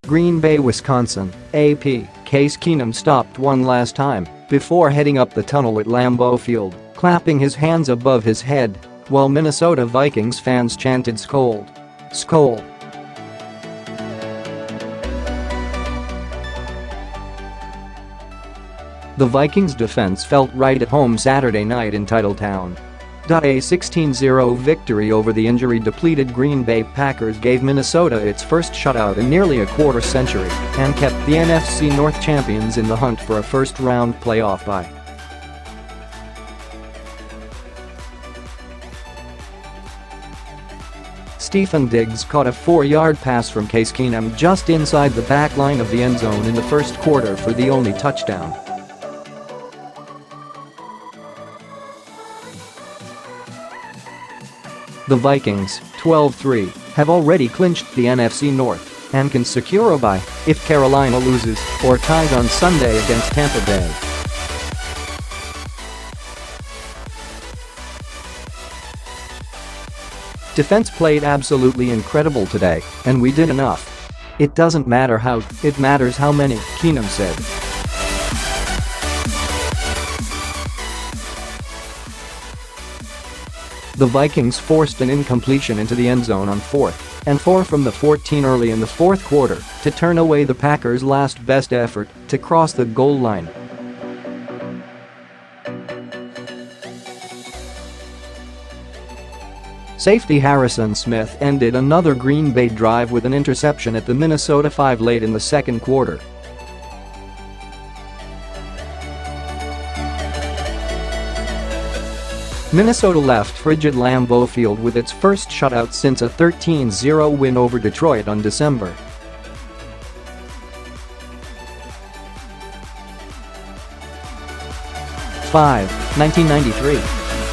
Green Bay, Wisconsin, AP, Case Keenum stopped one last time before heading up the tunnel at Lambeau Field, clapping his hands above his head while Minnesota Vikings fans chanted "Skol! Skol!" The Vikings defense felt right at home Saturday night in Titletown. A 16-0 victory over the injury-depleted Green Bay Packers gave Minnesota its first shutout in nearly a quarter century and kept the NFC North champions in the hunt for a first-round playoff bye. Stephen Diggs caught a 4-yard pass from Case Keenum just inside the back line of the end zone in the first quarter for the only touchdown. The Vikings, 12-3, have already clinched the NFC North and can secure a bye if Carolina loses or ties on Sunday against Tampa Bay. Defense played absolutely incredible today, and we did enough. It doesn't matter how, it matters how many, Keenum said. The Vikings forced an incompletion into the end zone on 4th and 4 from the 14 early in the fourth quarter to turn away the Packers' last best effort to cross the goal line. Safety Harrison Smith ended another Green Bay drive with an interception at the Minnesota 5 late in the second quarter. Minnesota left frigid Lambeau Field with its first shutout since a 13-0 win over Detroit on December 5, 1993.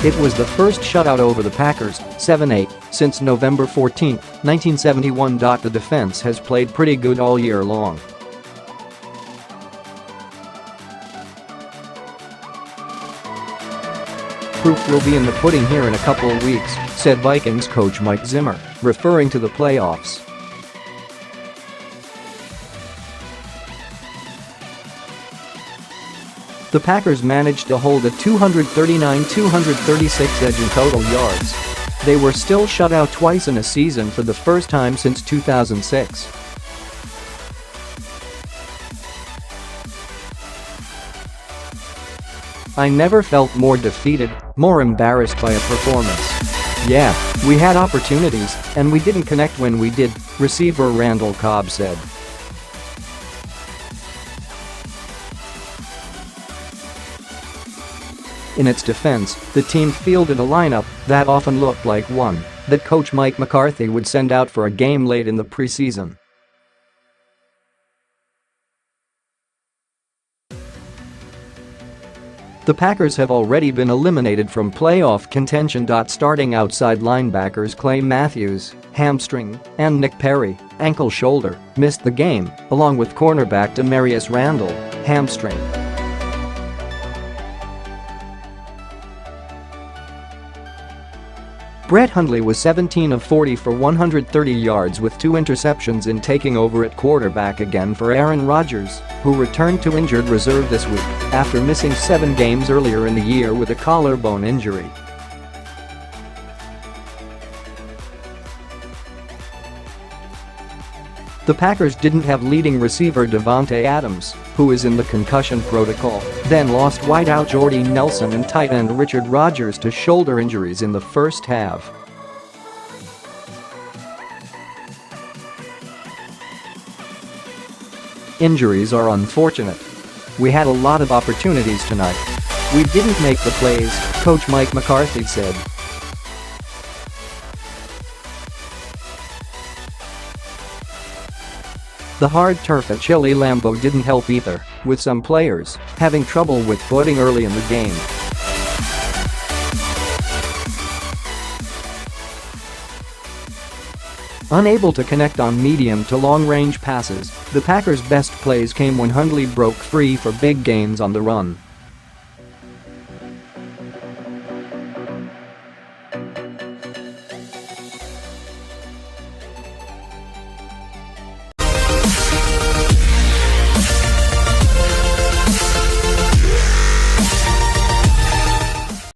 It was the first shutout over the Packers, 7-8, since November 14, 1971. The defense has played pretty good all year long. Proof will be in the pudding here in a couple of weeks, said Vikings coach Mike Zimmer, referring to the playoffs. The Packers managed to hold a 239-236 edge in total yards. They were still shut out twice in a season for the first time since 2006. I never felt more defeated, more embarrassed by a performance. Yeah, we had opportunities, and we didn't connect when we did, receiver Randall Cobb said. In its defense, the team fielded a lineup that often looked like one that coach Mike McCarthy would send out for a game late in the preseason. The Packers have already been eliminated from playoff contention. Starting outside linebackers Clay Matthews, hamstring, and Nick Perry, ankle-shoulder, missed the game, along with cornerback Demarius Randall, hamstring. Brett Hundley was 17 of 40 for 130 yards with 2 interceptions in taking over at quarterback again for Aaron Rodgers, who returned to injured reserve this week after missing 7 games earlier in the year with a collarbone injury. The Packers didn't have leading receiver Davante Adams, who is in the concussion protocol, then lost wideout Jordy Nelson and tight end Richard Rodgers to shoulder injuries in the first half. Injuries are unfortunate. We had a lot of opportunities tonight. We didn't make the plays, Coach Mike McCarthy said. The hard turf at chilly Lambeau didn't help either, with some players having trouble with footing early in the game. Unable to connect on medium to long-range passes, the Packers' best plays came when Hundley broke free for big gains on the run.